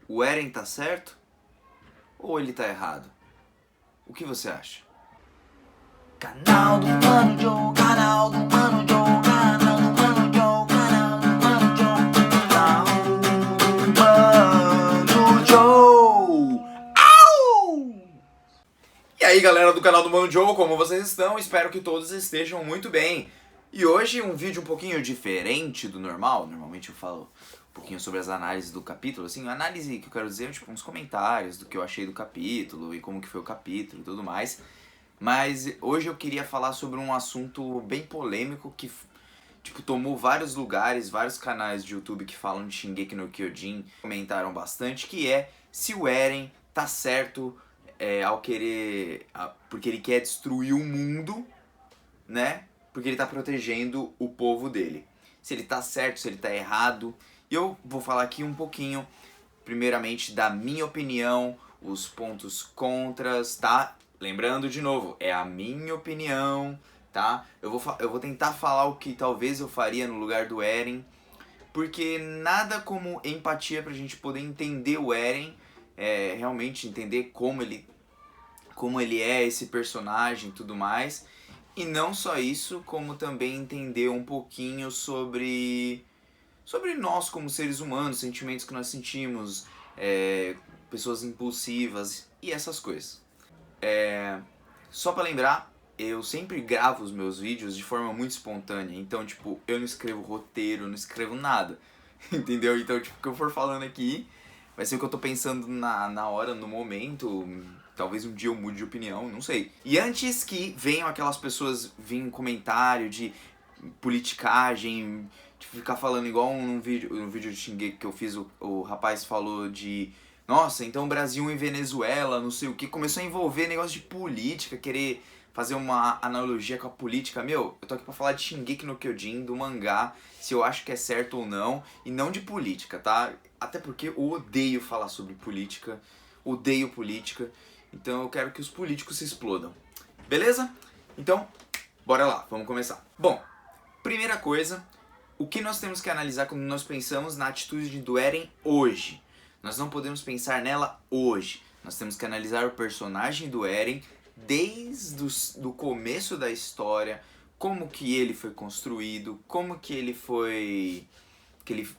O Eren tá certo ou ele tá errado? O que você acha? Canal do Mano Joe, canal do Mano Joe, canal do Mano Joe, canal do Mano Joe, canal do Mano Joe. Au! E aí galera do canal do Mano Joe, como vocês estão? Espero que todos estejam muito bem. E hoje um vídeo um pouquinho diferente do normal. Normalmente eu falo um pouquinho sobre as análises do capítulo, assim, análise que eu quero dizer, tipo, uns comentários do que eu achei do capítulo e como que foi o capítulo e tudo mais. Mas hoje eu queria falar sobre um assunto bem polêmico que, tipo, tomou vários lugares, vários canais de YouTube que falam de Shingeki no Kyojin comentaram bastante, que é se o Eren tá certo ao querer... porque ele quer destruir o mundo, né? Porque ele tá protegendo o povo dele. Se ele tá certo, se ele tá errado. E eu vou falar aqui um pouquinho, primeiramente, da minha opinião, os pontos contras, tá? Lembrando de novo, é a minha opinião, tá? Eu vou tentar falar o que talvez eu faria no lugar do Eren, porque nada como empatia pra gente poder entender o Eren, realmente entender como ele é esse personagem e tudo mais. E não só isso, como também entender um pouquinho sobre nós como seres humanos, sentimentos que nós sentimos, pessoas impulsivas e essas coisas. Só pra lembrar, eu sempre gravo os meus vídeos de forma muito espontânea, então, tipo, eu não escrevo roteiro, não escrevo nada, entendeu? Então, tipo, o que eu for falando aqui vai ser o que eu tô pensando na hora, no momento, talvez um dia eu mude de opinião, não sei. E antes que venham aquelas pessoas virem comentário de politicagem, de ficar falando igual no vídeo de Shingeki que eu fiz, o rapaz falou de nossa, então Brasil e Venezuela, não sei o que, começou a envolver negócio de política, querer fazer uma analogia com a política. Meu, eu tô aqui pra falar de Shingeki no Kyojin, do mangá, se eu acho que é certo ou não, e não de política, tá? Até porque eu odeio falar sobre política, odeio política, então eu quero que os políticos se explodam. Beleza? Então, bora lá, vamos começar. Bom, primeira coisa, o que nós temos que analisar quando nós pensamos na atitude do Eren hoje? Nós não podemos pensar nela hoje. Nós temos que analisar o personagem do Eren desde o começo da história, como que ele foi construído, como que ele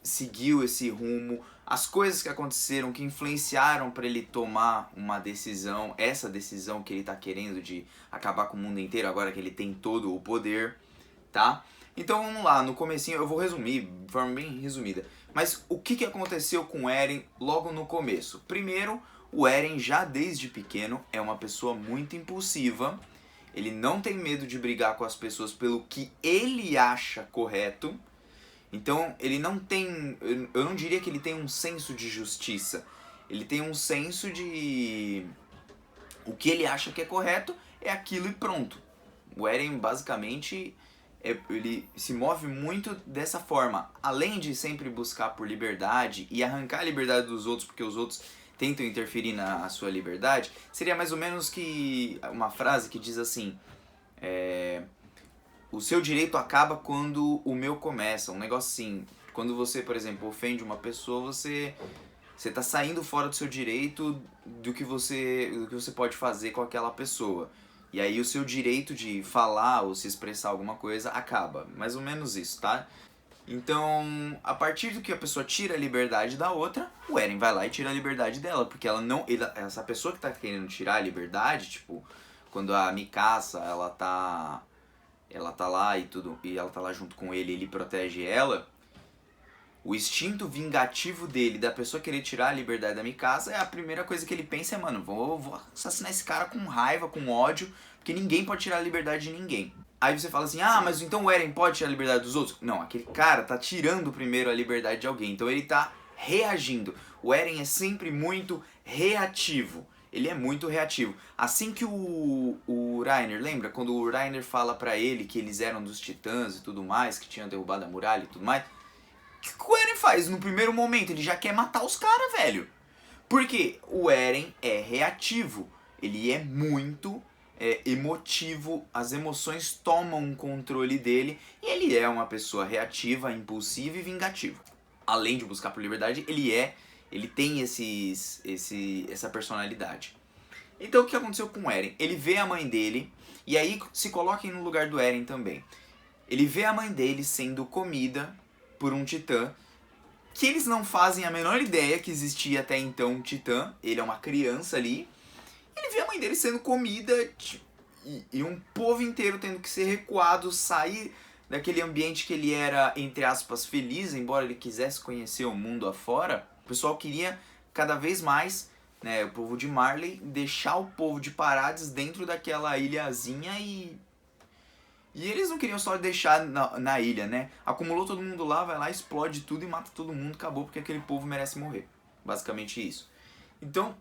seguiu esse rumo, as coisas que aconteceram, que influenciaram para ele tomar uma decisão, essa decisão que ele está querendo de acabar com o mundo inteiro agora que ele tem todo o poder, tá? Então vamos lá, no comecinho eu vou resumir, de forma bem resumida. Mas o que aconteceu com o Eren logo no começo? Primeiro, o Eren já desde pequeno é uma pessoa muito impulsiva. Ele não tem medo de brigar com as pessoas pelo que ele acha correto. Então ele não tem, eu não diria que ele tem um senso de justiça. Ele tem um senso de o que ele acha que é correto é aquilo e pronto. O Eren basicamente ele se move muito dessa forma. Além de sempre buscar por liberdade e arrancar a liberdade dos outros porque os outros tentam interferir na sua liberdade, seria mais ou menos que uma frase que diz assim: o seu direito acaba quando o meu começa. Um negócio assim, quando você, por exemplo, ofende uma pessoa, você tá saindo fora do seu direito do que você pode fazer com aquela pessoa. E aí o seu direito de falar ou se expressar alguma coisa acaba. Mais ou menos isso, tá? Então, a partir do que a pessoa tira a liberdade da outra, o Eren vai lá e tira a liberdade dela. Porque ela não. Essa pessoa que tá querendo tirar a liberdade, tipo, quando a Mikasa, ela tá lá e tudo, e ela tá lá junto com ele, ele protege ela. O instinto vingativo dele, da pessoa querer tirar a liberdade da Mikasa, é a primeira coisa que ele pensa é, mano, vou assassinar esse cara com raiva, com ódio, porque ninguém pode tirar a liberdade de ninguém. Aí você fala assim, ah, mas então o Eren pode tirar a liberdade dos outros? Não, aquele cara tá tirando primeiro a liberdade de alguém, então ele tá reagindo. O Eren é sempre muito reativo. Ele é muito reativo. Assim que o Reiner, lembra? Quando o Reiner fala pra ele que eles eram dos titãs e tudo mais, que tinham derrubado a muralha e tudo mais, o que o Eren faz? No primeiro momento, ele já quer matar os caras, velho. Porque o Eren é reativo. Ele é muito emotivo. As emoções tomam o controle dele. E ele é uma pessoa reativa, impulsiva e vingativa. Além de buscar por liberdade, ele é Ele tem essa personalidade. Então o que aconteceu com o Eren? Ele vê a mãe dele, e aí se coloquem no lugar do Eren também. Ele vê a mãe dele sendo comida por um titã, que eles não fazem a menor ideia que existia até então um titã. Ele é uma criança ali. Ele vê a mãe dele sendo comida e um povo inteiro tendo que ser recuado, sair daquele ambiente que ele era, entre aspas, feliz, embora ele quisesse conhecer o mundo afora. O pessoal queria cada vez mais, né, o povo de Marley, deixar o povo de Parades dentro daquela ilhazinha e eles não queriam só deixar na ilha, né? Acumulou todo mundo lá, vai lá, explode tudo e mata todo mundo, acabou, porque aquele povo merece morrer. Basicamente isso. Então,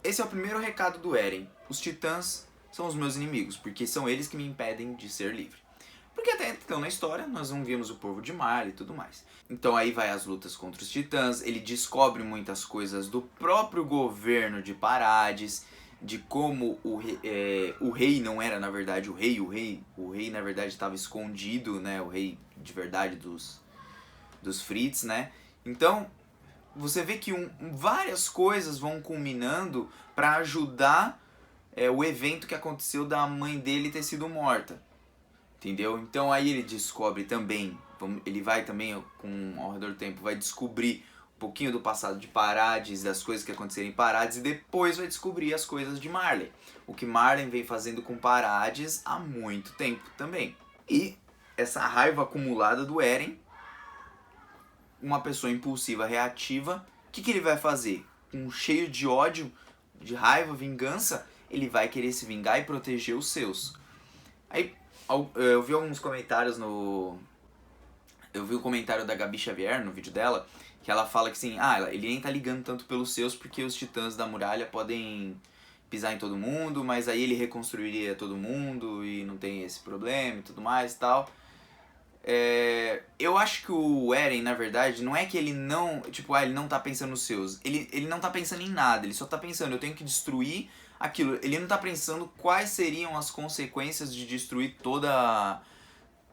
esse é o primeiro recado do Eren. Os titãs são os meus inimigos, porque são eles que me impedem de ser livre. Porque até então na história nós não vimos o povo de Marley e tudo mais. Então aí vai as lutas contra os titãs, ele descobre muitas coisas do próprio governo de Parades, de como o rei não era na verdade o rei na verdade estava escondido, né, o rei de verdade dos Frits, né. Então você vê que várias coisas vão culminando para ajudar o evento que aconteceu da mãe dele ter sido morta, entendeu? Então aí ele descobre também, ele vai também ao redor do tempo, vai descobrir um pouquinho do passado de Parades, das coisas que aconteceram em Parades, e depois vai descobrir as coisas de Marley. O que Marley vem fazendo com Parades há muito tempo também. E essa raiva acumulada do Eren, uma pessoa impulsiva, reativa, o que ele vai fazer? Cheio de ódio, de raiva, vingança, ele vai querer se vingar e proteger os seus. Aí eu vi alguns comentários eu vi o comentário da Gabi Xavier no vídeo dela, que ela fala que assim, ele nem tá ligando tanto pelos seus porque os titãs da muralha podem pisar em todo mundo, mas aí ele reconstruiria todo mundo e não tem esse problema e tudo mais e tal. Eu acho que o Eren, na verdade, não é que ele não, ele não tá pensando nos seus, ele não tá pensando em nada, ele só tá pensando, eu tenho que destruir aquilo, ele não tá pensando quais seriam as consequências de destruir toda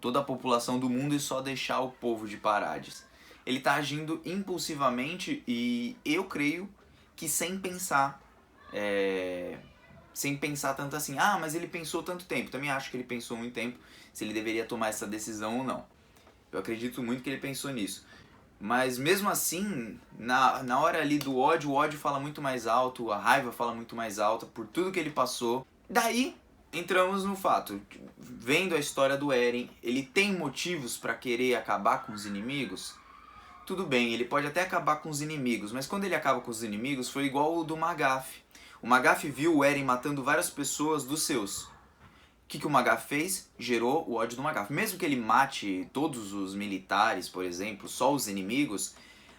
a população do mundo e só deixar o povo de Parades. Ele tá agindo impulsivamente e eu creio que sem pensar tanto assim, mas ele pensou tanto tempo. Também acho que ele pensou muito tempo se ele deveria tomar essa decisão ou não. Eu acredito muito que ele pensou nisso. Mas mesmo assim, na hora ali do ódio, o ódio fala muito mais alto, a raiva fala muito mais alta por tudo que ele passou. Daí entramos no fato, vendo a história do Eren, ele tem motivos para querer acabar com os inimigos? Tudo bem, ele pode até acabar com os inimigos, mas quando ele acaba com os inimigos foi igual o do Magath. O Magath viu o Eren matando várias pessoas dos seus. O que o Magath fez? Gerou o ódio do Magath. Mesmo que ele mate todos os militares, por exemplo, só os inimigos,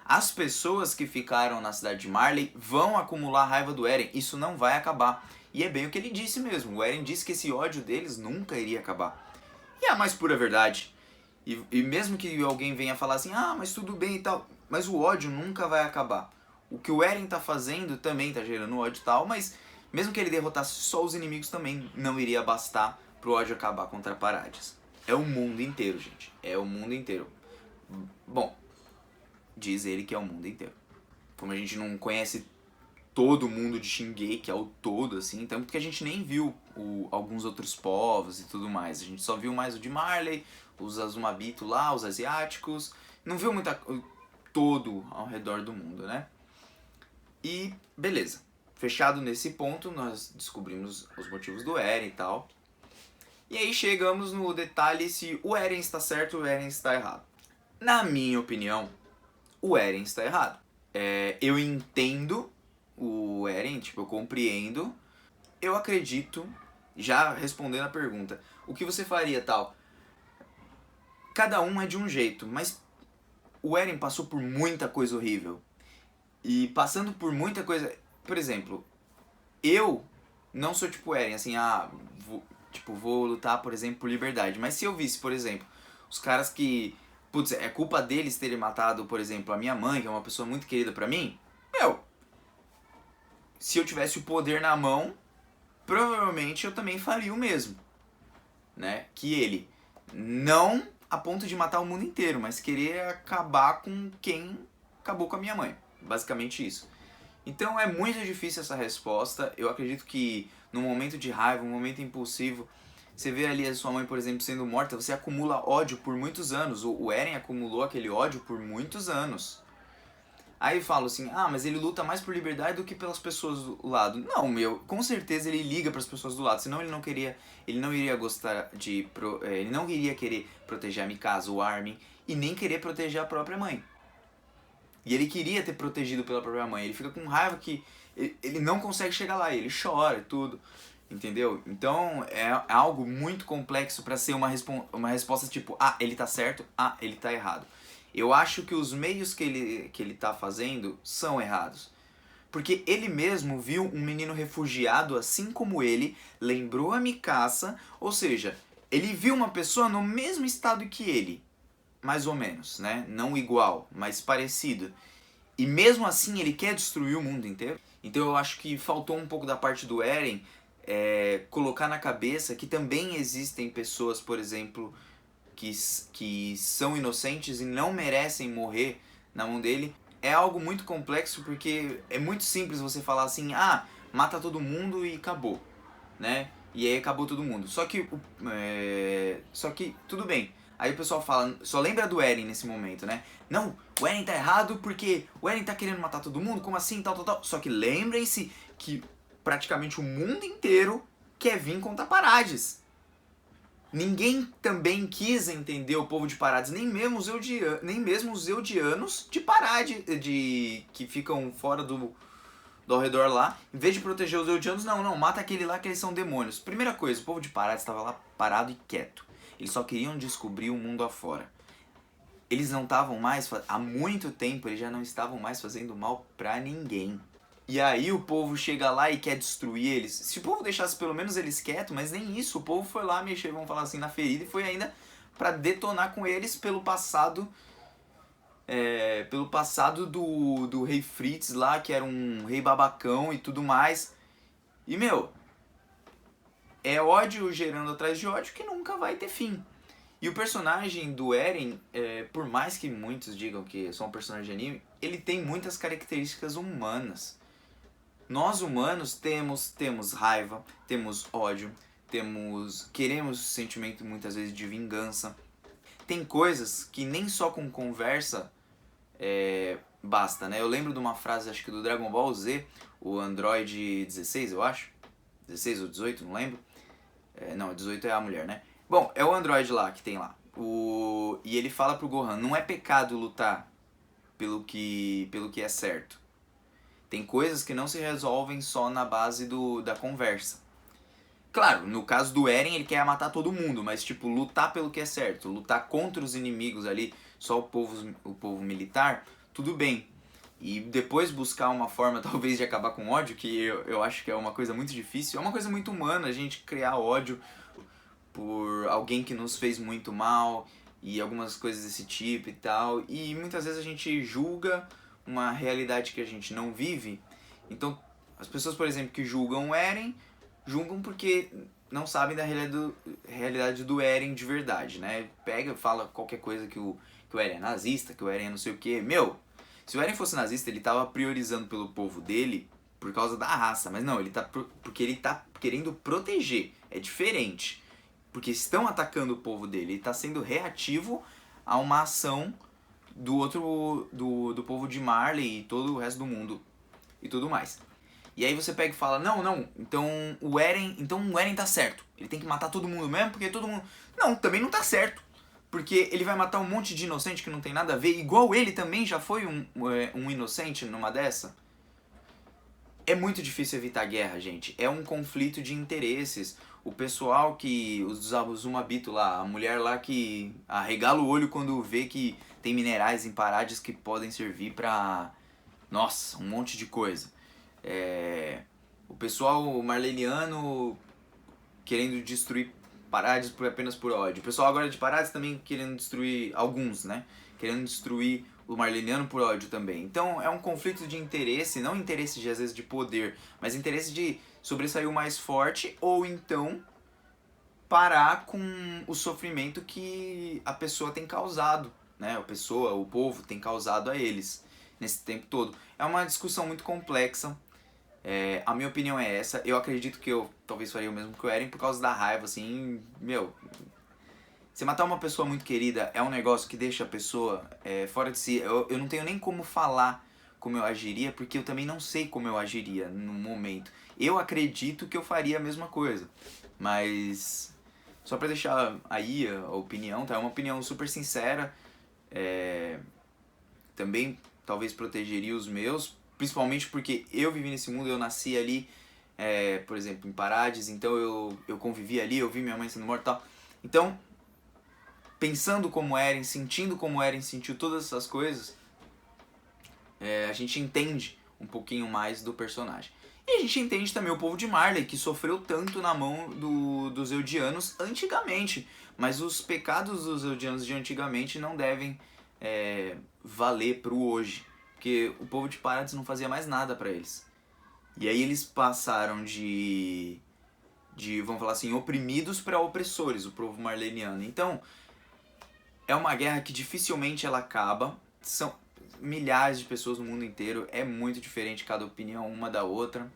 as pessoas que ficaram na cidade de Marley vão acumular a raiva do Eren. Isso não vai acabar. E é bem o que ele disse mesmo. O Eren disse que esse ódio deles nunca iria acabar. E é a mais pura verdade. E mesmo que alguém venha falar assim, mas tudo bem e tal, mas o ódio nunca vai acabar. O que o Eren tá fazendo também tá gerando ódio e tal, mas mesmo que ele derrotasse só os inimigos também não iria bastar pro ódio acabar contra Parades. É o mundo inteiro, gente. É o mundo inteiro. Bom, diz ele que é o mundo inteiro. Como a gente não conhece todo mundo de Shingeki ao todo, assim, então porque a gente nem viu alguns outros povos e tudo mais. A gente só viu mais o de Marley, os Azumabito lá, os asiáticos. Não viu todo ao redor do mundo, né? E beleza. Fechado nesse ponto, nós descobrimos os motivos do Eren e tal. E aí chegamos no detalhe se o Eren está certo ou o Eren está errado. Na minha opinião, o Eren está errado. Eu entendo o Eren, eu compreendo. Eu acredito, já respondendo a pergunta, o que você faria tal? Cada um é de um jeito, mas o Eren passou por muita coisa horrível. E passando por muita coisa... Por exemplo, eu não sou tipo Eren, assim, vou lutar, por exemplo, por liberdade. Mas se eu visse, por exemplo, os caras que... é culpa deles terem matado, por exemplo, a minha mãe, que é uma pessoa muito querida pra mim. Se eu tivesse o poder na mão, provavelmente eu também faria o mesmo. Né? Que ele não a ponto de matar o mundo inteiro, mas querer acabar com quem acabou com a minha mãe. basicamente isso. Então é muito difícil essa resposta. Eu acredito que num momento de raiva, um momento impulsivo, você vê ali a sua mãe, por exemplo, sendo morta, você acumula ódio por muitos anos. O Eren acumulou aquele ódio por muitos anos. Aí eu falo assim, ah, mas ele luta mais por liberdade do que pelas pessoas do lado. Não, meu, com certeza ele liga para as pessoas do lado, senão ele não iria gostar de, ele não iria querer proteger a Mikasa, o Armin, e nem querer proteger a própria mãe. E ele queria ter protegido pela própria mãe, ele fica com raiva que ele não consegue chegar lá, ele chora e tudo, entendeu? Então é algo muito complexo para ser uma resposta tipo, ah, ele tá certo, ah, ele tá errado. Eu acho que os meios que ele tá fazendo são errados. Porque ele mesmo viu um menino refugiado assim como ele, lembrou a Mikasa, ou seja, ele viu uma pessoa no mesmo estado que ele, mais ou menos, né? Não igual, mas parecido. E mesmo assim ele quer destruir o mundo inteiro. Então eu acho que faltou um pouco da parte do Eren colocar na cabeça que também existem pessoas, por exemplo, que são inocentes e não merecem morrer na mão dele. É algo muito complexo porque é muito simples você falar assim, ah, mata todo mundo e acabou, né? E aí acabou todo mundo. Só que tudo bem. Aí o pessoal fala, só lembra do Eren nesse momento, né? Não, o Eren tá errado porque o Eren tá querendo matar todo mundo, como assim, tal, tal, tal. Só que lembrem-se que praticamente o mundo inteiro quer vir contra Parades. Ninguém também quis entender o povo de Parades, nem mesmo os Eldianos de Parades, que ficam fora do ao redor lá. Em vez de proteger os Eldianos, não, mata aquele lá que eles são demônios. Primeira coisa, o povo de Parades estava lá parado e quieto. Eles só queriam descobrir o mundo afora. Eles não estavam mais, há muito tempo, eles já não estavam mais fazendo mal pra ninguém. E aí o povo chega lá e quer destruir eles. Se o povo deixasse pelo menos eles quietos, mas nem isso. O povo foi lá mexer, vamos falar assim, na ferida e foi ainda pra detonar com eles pelo passado do rei Fritz lá, que era um rei babacão e tudo mais. E meu, é ódio gerando atrás de ódio que nunca vai ter fim. E o personagem do Eren, por mais que muitos digam que é só um personagem de anime, ele tem muitas características humanas. Nós humanos temos raiva, temos ódio, queremos sentimento muitas vezes de vingança. Tem coisas que nem só com conversa basta, né? Eu lembro de uma frase, acho que do Dragon Ball Z, o Android 16, eu acho. 16 ou 18, não lembro. Não, 18 é a mulher, né? Bom, é o Android lá, que tem lá. E ele fala pro Gohan, não é pecado lutar pelo que é certo. Tem coisas que não se resolvem só na base da conversa. Claro, no caso do Eren, ele quer matar todo mundo, mas tipo, lutar pelo que é certo, lutar contra os inimigos ali, só o povo militar, tudo bem. E depois buscar uma forma talvez de acabar com ódio, que eu acho que é uma coisa muito difícil, é uma coisa muito humana a gente criar ódio por alguém que nos fez muito mal e algumas coisas desse tipo e tal. E muitas vezes a gente julga uma realidade que a gente não vive. Então, as pessoas, por exemplo, que julgam o Eren, julgam porque não sabem da realidade do Eren de verdade, né? Pega, fala qualquer coisa que o Eren é nazista, que o Eren é não sei o que. Meu, se o Eren fosse nazista, ele tava priorizando pelo povo dele por causa da raça, mas não, porque ele tá querendo proteger. É diferente. Porque estão atacando o povo dele, ele tá sendo reativo a uma ação do povo de Marley e todo o resto do mundo e tudo mais. E aí você pega e fala, não, então o Eren tá certo. Ele tem que matar todo mundo mesmo, porque todo mundo... Não, também não tá certo. Porque ele vai matar um monte de inocente que não tem nada a ver, igual ele também já foi um inocente numa dessa. É muito difícil evitar guerra, gente. É um conflito de interesses. O pessoal os Uzumabito lá, a mulher lá que arregala o olho quando vê que tem minerais em Parades que podem servir pra... Nossa, um monte de coisa. O pessoal marleniano querendo destruir Parades apenas por ódio. O pessoal agora de Parades também querendo destruir alguns, né? Querendo destruir o marleniano por ódio também. Então é um conflito de interesse, não interesse de às vezes de poder, mas interesse de sobressair o mais forte ou então parar com o sofrimento que a pessoa tem causado, né? O povo tem causado a eles. nesse tempo todo. É uma discussão muito complexa. A minha opinião é essa. Eu acredito que eu talvez faria o mesmo que o Eren por causa da raiva, assim, meu. Você matar uma pessoa muito querida é um negócio que deixa a pessoa fora de si. Eu não tenho nem como falar como eu agiria, porque eu também não sei como eu agiria no momento. Eu acredito que eu faria a mesma coisa, mas só pra deixar aí a opinião, tá? É uma opinião super sincera. Também talvez protegeria os meus, principalmente porque eu vivi nesse mundo, eu nasci ali, por exemplo, em Parades, então eu convivi ali, eu vi minha mãe sendo morta e tal. Então, pensando como Eren, sentindo como Eren sentiu todas essas coisas, a gente entende um pouquinho mais do personagem. E a gente entende também o povo de Marley, que sofreu tanto na mão dos Eldianos antigamente. Mas os pecados dos Eldianos de antigamente não devem valer pro hoje. Porque o povo de Parades não fazia mais nada pra eles. E aí eles passaram de vamos falar assim, oprimidos para opressores, o povo marleniano. Então, é uma guerra que dificilmente ela acaba. São milhares de pessoas no mundo inteiro, é muito diferente cada opinião uma da outra.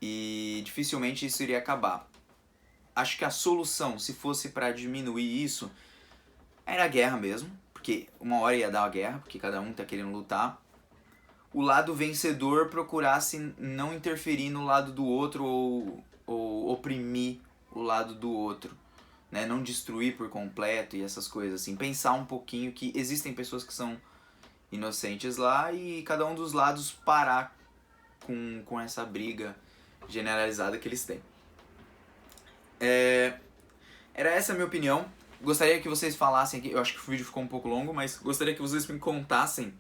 E dificilmente isso iria acabar. Acho que a solução, se fosse para diminuir isso, era a guerra mesmo. Porque uma hora ia dar a guerra, porque cada um tá querendo lutar. O lado vencedor procurasse não interferir no lado do outro ou oprimir o lado do outro. Né? Não destruir por completo e essas coisas assim. Pensar um pouquinho que existem pessoas que são inocentes lá e cada um dos lados parar com essa briga generalizada que eles têm. Era essa a minha opinião. Gostaria que vocês falassem aqui, eu acho que o vídeo ficou um pouco longo, mas gostaria que vocês me contassem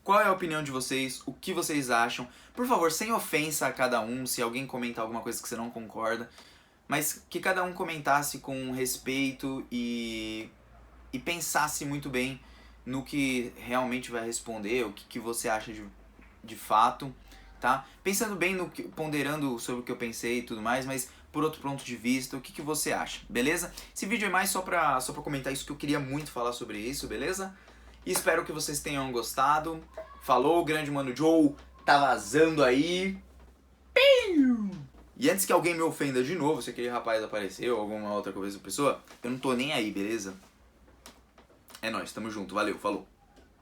qual é a opinião de vocês, o que vocês acham. Por favor, sem ofensa a cada um, se alguém comentar alguma coisa que você não concorda, mas que cada um comentasse com respeito e pensasse muito bem no que realmente vai responder, o que você acha de fato, tá? Pensando bem ponderando sobre o que eu pensei e tudo mais, mas por outro ponto de vista, o que você acha, beleza? Esse vídeo é mais só pra comentar isso, que eu queria muito falar sobre isso, beleza? E espero que vocês tenham gostado. Falou, grande mano Joe, tá vazando aí. E antes que alguém me ofenda de novo, se aquele rapaz apareceu ou alguma outra coisa pessoa, eu não tô nem aí, beleza? É nóis, tamo junto, valeu, falou.